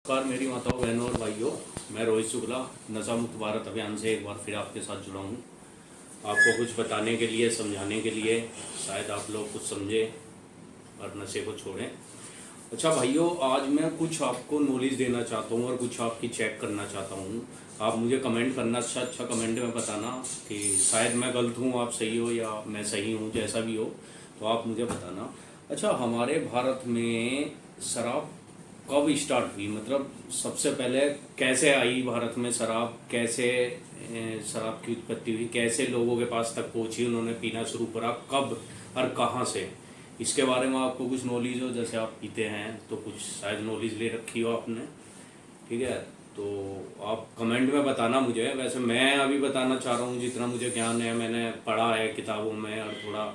नमस्कार मेरी माताओं बहनों और भाइयों। मैं रोहित शुक्ला नशा मुक्त भारत अभियान से एक बार फिर आपके साथ जुड़ा हूँ, आपको कुछ बताने के लिए, समझाने के लिए। शायद आप लोग कुछ समझें और नशे को छोड़ें। अच्छा भाइयों, आज मैं कुछ आपको नॉलेज देना चाहता हूँ और कुछ आपकी चेक करना चाहता हूँ। आप मुझे कमेंट करना, अच्छा कमेंट में बताना कि शायद मैं गलत हूँ, आप सही हो, या मैं सही हूँ, जैसा भी हो तो आप मुझे बताना। अच्छा, हमारे भारत में शराब कब स्टार्ट हुई, मतलब सबसे पहले कैसे आई भारत में शराब, कैसे शराब की उत्पत्ति हुई, कैसे लोगों के पास तक पहुंची, उन्होंने पीना शुरू करा, कब और कहाँ से, इसके बारे में आपको कुछ नॉलेज हो। जैसे आप पीते हैं तो कुछ शायद नॉलेज ले रखी हो आपने, ठीक है? तो आप कमेंट में बताना मुझे। वैसे मैं अभी बताना चाह रहा हूँ जितना मुझे ज्ञान है, मैंने पढ़ा है किताबों में और थोड़ा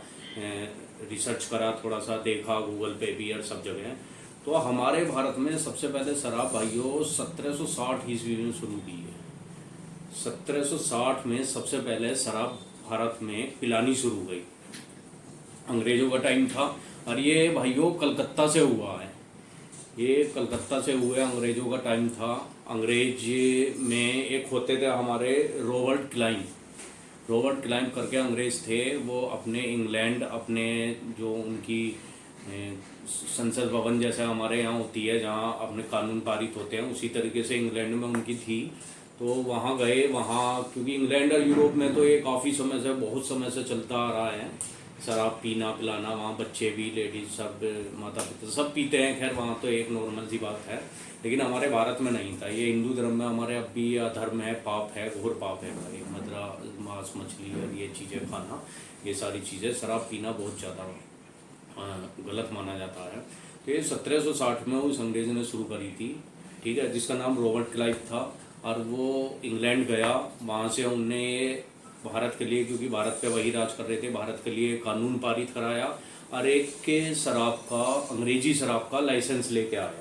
रिसर्च करा, थोड़ा सा देखा गूगल पे भी और सब जगह। तो हमारे भारत में सबसे पहले शराब भाइयों 1760 ईस्वी में शुरू की है। 1760 में सबसे पहले शराब भारत में पिलानी शुरू हुई। अंग्रेजों का टाइम था और ये भाइयों कलकत्ता से हुआ है। ये कलकत्ता से हुए अंग्रेजों का टाइम था। अंग्रेज में एक होते थे हमारे रॉबर्ट क्लाइव। रॉबर्ट क्लाइव करके अंग्रेज थे। वो अपने इंग्लैंड, अपने जो उनकी संसद भवन जैसे हमारे यहाँ होती है, जहाँ अपने कानून पारित होते हैं, उसी तरीके से इंग्लैंड में उनकी थी। तो वहाँ गए। वहाँ क्योंकि इंग्लैंड और यूरोप में तो ये काफ़ी समय से, बहुत समय से चलता आ रहा है शराब पीना पिलाना। वहाँ बच्चे भी, लेडीज सब, माता पिता सब पीते हैं। खैर वहाँ तो एक नॉर्मल सी बात है, लेकिन हमारे भारत में नहीं था। ये हिंदू धर्म में हमारे अब भी अधर्म है, पाप है, घोर पाप है भाई। मदरा, मांस मछली और ये चीज़ें खाना, ये सारी चीज़ें, शराब पीना बहुत ज़्यादा गलत माना जाता है। तो ये 1760 में उस अंग्रेज ने शुरू करी थी, ठीक है, जिसका नाम रॉबर्ट क्लाइव था। और वो इंग्लैंड गया, वहाँ से उनने भारत के लिए, क्योंकि भारत पे वही राज कर रहे थे, भारत के लिए कानून पारित कराया और एक के शराब का, अंग्रेजी शराब का लाइसेंस लेके आया।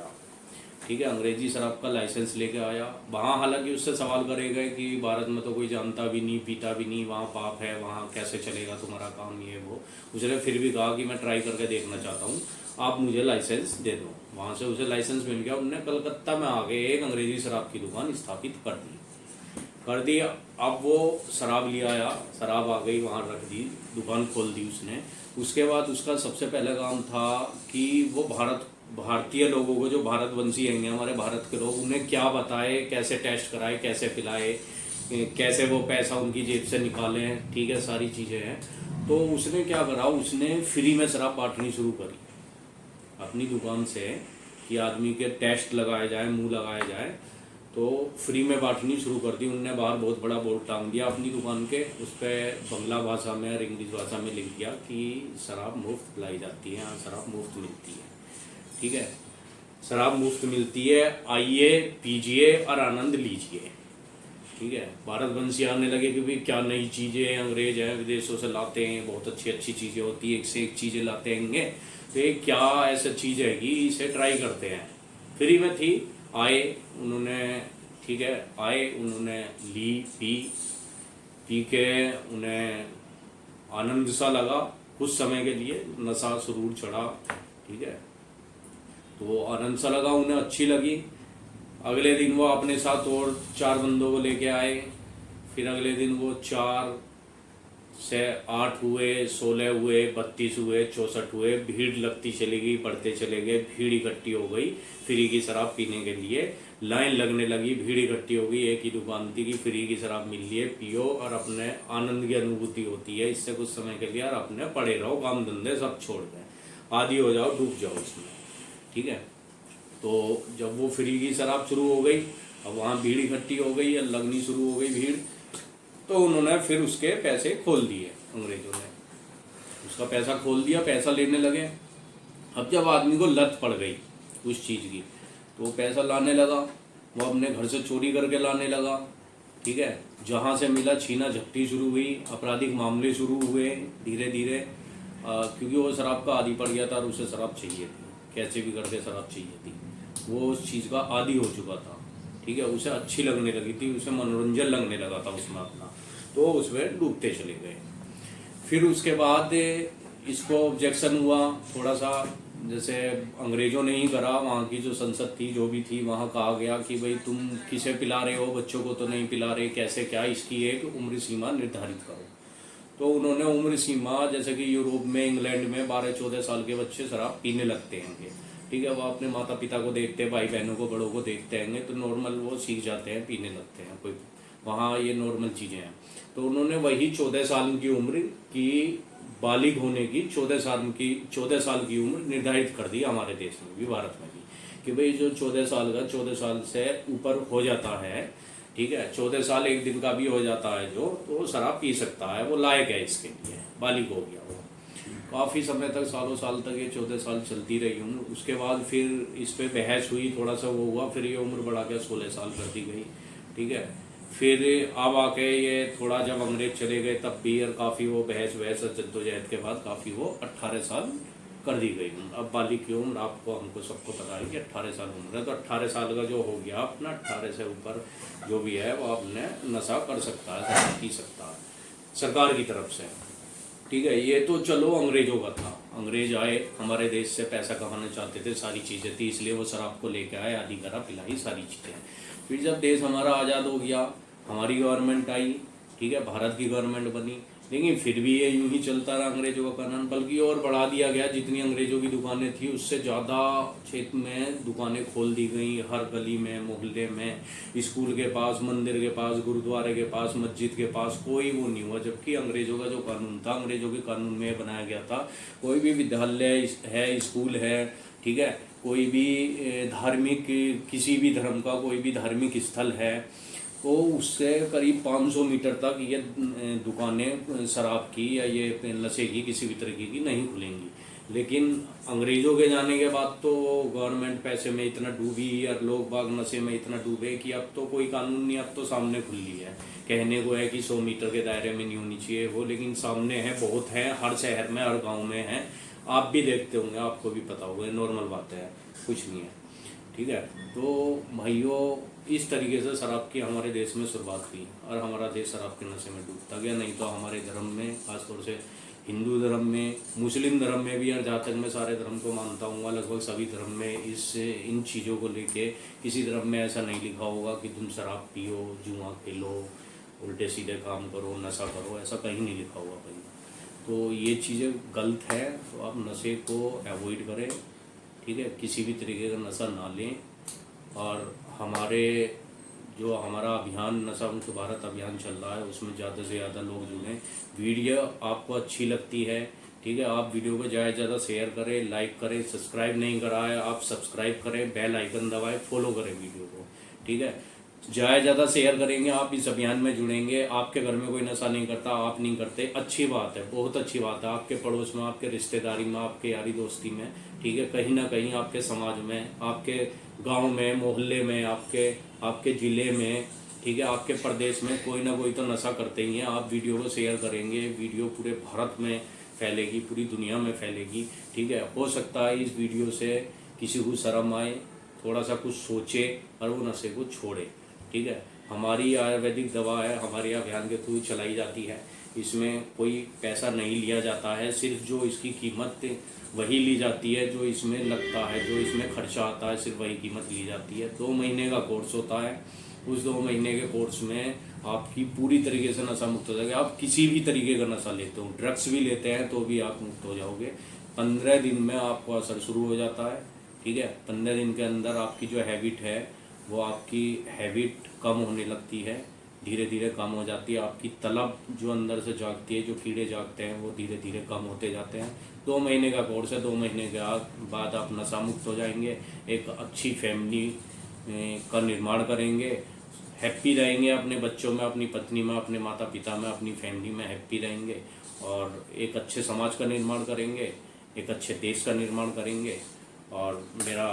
ठीक है, अंग्रेजी शराब का लाइसेंस लेके आया। वहाँ हालांकि उससे सवाल करे गए कि भारत में तो कोई जानता भी नहीं, पीता भी नहीं, वहाँ पाप है, वहाँ कैसे चलेगा तुम्हारा काम, ये वो। उसने फिर भी कहा कि मैं ट्राई करके देखना चाहता हूँ, आप मुझे लाइसेंस दे दो। वहाँ से उसे लाइसेंस मिल गया। उनने कलकत्ता में आके एक अंग्रेजी शराब की दुकान स्थापित कर दी। अब वो शराब ले आया, शराब आ गई, वहाँ रख दी, दुकान खोल दी उसने। उसके बाद उसका सबसे पहला काम था कि वो भारतीय लोगों को, जो भारतवंशी हैं हमारे भारत के लोग, उन्हें क्या बताए, कैसे टेस्ट कराए, कैसे पिलाए, कैसे वो पैसा उनकी जेब से निकालें, ठीक है, सारी चीज़ें हैं। तो उसने क्या करा, उसने फ्री में शराब बांटनी शुरू करी अपनी दुकान से, कि आदमी के टेस्ट लगाए जाए, मुंह लगाया जाए। तो फ्री में बांटनी शुरू कर दी उनने। बाहर बहुत बड़ा बोर्ड टांग दिया अपनी दुकान के, उस पर बंगला भाषा में और इंग्लिश भाषा में लिख दिया कि शराब मुफ्त पिलाई जाती है, यहाँ शराब मुफ्त मिलती है, ठीक है, शराब मुफ्त मिलती है, आइए पीजिए और आनंद लीजिए। ठीक है, भारतवंशी आने लगे कि भाई क्या नई चीज़ें, अंग्रेज हैं विदेशों से लाते हैं, बहुत अच्छी अच्छी चीज़ें होती है, एक से एक चीज़ें लाते हैं, तो ये क्या ऐसा चीज़ है कि इसे ट्राई करते हैं। फ्री में थी, आए उन्होंने, ठीक है, आए उन्होंने, ली, पी के उन्हें आनंद सा लगा कुछ समय के लिए, नशा सुरूर चढ़ा, ठीक है, तो वो आनंद सा लगा उन्हें, अच्छी लगी। अगले दिन वो अपने साथ और 4 बंदों को लेके आए। फिर अगले दिन वो 4 से 8 हुए, 16 हुए, 32 हुए, 64 हुए। भीड़ लगती चली गई, बढ़ते चले गए, भीड़ इकट्ठी हो गई फ्री की शराब पीने के लिए। लाइन लगने लगी, भीड़ इकट्ठी हो गई। एक ही दुकान थी कि फ्री की शराब मिल रही है, पियो और अपने आनंद की अनुभूति होती है इससे कुछ समय के लिए, और अपने पड़े रहो, काम धंधे सब छोड़ दें, आदि हो जाओ, डूब जाओ इसमें, ठीक है। तो जब वो फ्री की शराब शुरू हो गई, अब वहाँ भीड़ इकट्ठी हो गई, लगनी शुरू हो गई भीड़, तो उन्होंने फिर उसके पैसे खोल दिए, अंग्रेजों ने उसका पैसा खोल दिया, पैसा लेने लगे। अब जब आदमी को लत पड़ गई उस चीज़ की, तो वो पैसा लाने लगा, वो अपने घर से चोरी करके लाने लगा, ठीक है, जहाँ से मिला छीना झपटी शुरू हुई, आपराधिक मामले शुरू हुए धीरे धीरे, क्योंकि वो शराब का आदी पड़ गया था और उसे शराब चाहिए थी, कैसे भी करके शराब चाहिए थी, वो उस चीज़ का आदी हो चुका था, ठीक है, उसे अच्छी लगने लगी थी, उसे मनोरंजन लगने लगा था उसमें अपना, तो उसमें डूबते चले गए। फिर उसके बाद इसको ऑब्जेक्शन हुआ थोड़ा सा, जैसे अंग्रेजों ने ही करा, वहाँ की जो संसद थी जो भी थी, वहाँ कहा गया कि भाई तुम किसे पिला रहे हो, बच्चों को तो नहीं पिला रहे, कैसे क्या, इसकी एक उम्र सीमा निर्धारित करो। तो उन्होंने उम्र सीमा, जैसे कि यूरोप में, इंग्लैंड में 12-14 साल के बच्चे शराब पीने लगते हैं, ठीक है। वो अपने माता पिता को देखते हैं, भाई बहनों को, बड़ों को देखते हैं, तो नॉर्मल वो सीख जाते हैं, पीने लगते हैं। कोई वहाँ ये नॉर्मल चीज़ें हैं। तो उन्होंने वही 14 साल की उम्र की, बालिग होने की 14 साल की उम्र निर्धारित कर दी हमारे देश में भी, भारत में भी, कि भाई जो 14 साल से ऊपर हो जाता है, ठीक है, 14 साल 1 दिन का भी हो जाता है जो, तो वो शराब पी सकता है, वो लायक है इसके लिए, बालिग हो गया वो। काफ़ी समय तक, सालों साल तक ये 14 साल चलती रही उम्र। उसके बाद फिर इस पे बहस हुई, थोड़ा सा वो हुआ, फिर ये उम्र बढ़ा के 16 साल कर दी गई, ठीक है। फिर अब आके ये थोड़ा, जब अंग्रेज चले गए तब भी, और काफ़ी वो बहस जद्दोजहद के बाद काफ़ी वो 18 साल कर दी गई उम्र। अब बालिग की उम्र आपको, हमको सबको पता है कि 18 साल उम्र है। तो 18 साल का जो हो गया अपना, 18 से ऊपर जो भी है वो अपने नशा कर सकता है, शराब पी सकता है सरकार की तरफ से, ठीक है। ये तो चलो अंग्रेजों का था, अंग्रेज आए हमारे देश से, पैसा कमाना चाहते थे, सारी चीज़ें थी, इसलिए वो शराब को लेके आए, आदि करा, पिलाई, सारी चीज़ें। फिर जब देश हमारा आज़ाद हो गया, हमारी गवर्नमेंट आई, ठीक है, भारत की गवर्नमेंट बनी, लेकिन फिर भी ये यूं ही चलता रहा अंग्रेजों का कानून, बल्कि और बढ़ा दिया गया। जितनी अंग्रेजों की दुकानें थी उससे ज़्यादा क्षेत्र में दुकानें खोल दी गई, हर गली में, मोहल्ले में, स्कूल के पास, मंदिर के पास, गुरुद्वारे के पास, मस्जिद के पास, कोई वो नहीं हुआ। जबकि अंग्रेजों का जो कानून था, अंग्रेजों के कानून में बनाया गया था, कोई भी विद्यालय है, स्कूल है, ठीक है, कोई भी धार्मिक, किसी भी धर्म का कोई भी धार्मिक स्थल है, तो उससे करीब 500 मीटर तक ये दुकानें शराब की या ये नशे की, किसी भी तरीके की नहीं खुलेंगी। लेकिन अंग्रेज़ों के जाने के बाद तो गवर्नमेंट पैसे में इतना डूबी, और लोग बाग नशे में इतना डूबे कि अब तो कोई कानून नहीं, अब तो सामने खुली है। कहने को है कि 100 मीटर के दायरे में नहीं होनी चाहिए वो, लेकिन सामने है, बहुत है, हर शहर में, हर गाँव में है। आप भी देखते होंगे, आपको भी पता होगा, नॉर्मल बात है, कुछ नहीं है, ठीक है। तो भाइयों, इस तरीके से शराब की हमारे देश में शुरुआत हुई, और हमारा देश शराब के नशे में डूबता गया। नहीं तो हमारे धर्म में, खासतौर से हिंदू धर्म में, मुस्लिम धर्म में भी, और जहाँ तक मैं सारे धर्म को मानता हूँ, लगभग सभी धर्म में इन चीज़ों को लेके, किसी धर्म में ऐसा नहीं लिखा होगा कि तुम शराब पियो, जुआ खेलो, उल्टे सीधे काम करो, नशा करो, ऐसा कहीं नहीं लिखा हुआ कहीं। तो ये चीज़ें गलत है, तो आप नशे को अवॉइड करें, ठीक है, किसी भी तरीके का नशा ना लें। और हमारा अभियान, नशा मुक्त भारत अभियान चल रहा है, उसमें ज़्यादा से ज़्यादा लोग जुड़ें। वीडियो आपको अच्छी लगती है, ठीक है, आप वीडियो को ज़्यादा से ज़्यादा शेयर करें, लाइक करें, सब्सक्राइब नहीं करा है आप सब्सक्राइब करें, बेल आइकन दबाएं, फॉलो करें वीडियो को, ठीक है। ज़्यादा से ज़्यादा शेयर करेंगे, आप इस अभियान में जुड़ेंगे। आपके घर में कोई नशा नहीं करता, आप नहीं करते, अच्छी बात है, बहुत अच्छी बात है। आपके पड़ोस में, आपके रिश्तेदारी में, आपके यारी दोस्ती में, ठीक है, कहीं ना कहीं आपके समाज में, आपके गांव में, मोहल्ले में, आपके ज़िले में, ठीक है, आपके प्रदेश में कोई ना कोई तो नशा करते ही हैं। आप वीडियो को शेयर करेंगे, वीडियो पूरे भारत में फैलेगी, पूरी दुनिया में फैलेगी, ठीक है। हो सकता है इस वीडियो से किसी को शर्म आए, थोड़ा सा कुछ सोचे और वो नशे को छोड़े, ठीक है। हमारी आयुर्वेदिक दवा है, हमारे अभियान के थ्रू चलाई जाती है, इसमें कोई पैसा नहीं लिया जाता है, सिर्फ जो इसकी कीमत वही ली जाती है, जो इसमें लगता है, जो इसमें खर्चा आता है, सिर्फ वही कीमत ली जाती है। 2 महीने का कोर्स होता है, उस 2 महीने के कोर्स में आपकी पूरी तरीके से नशा मुक्त हो जाएगा। आप किसी भी तरीके का नशा लेते हो, ड्रग्स भी लेते हैं तो भी आप मुक्त हो जाओगे। 15 दिन में आपको असर शुरू हो जाता है, ठीक है। 15 दिन के अंदर आपकी जो हैबिट है, वो आपकी हैबिट कम होने लगती है, धीरे धीरे कम हो जाती है। आपकी तलब जो अंदर से जागती है, जो कीड़े जागते हैं, वो धीरे धीरे कम होते जाते हैं। 2 महीने का कोर्स है, 2 महीने के बाद आप नशा मुक्त हो जाएंगे, एक अच्छी फैमिली का निर्माण करेंगे, हैप्पी रहेंगे, अपने बच्चों में, अपनी पत्नी में, अपने माता पिता में, अपनी फैमिली में हैप्पी रहेंगे, और एक अच्छे समाज का निर्माण करेंगे, एक अच्छे देश का निर्माण करेंगे। और मेरा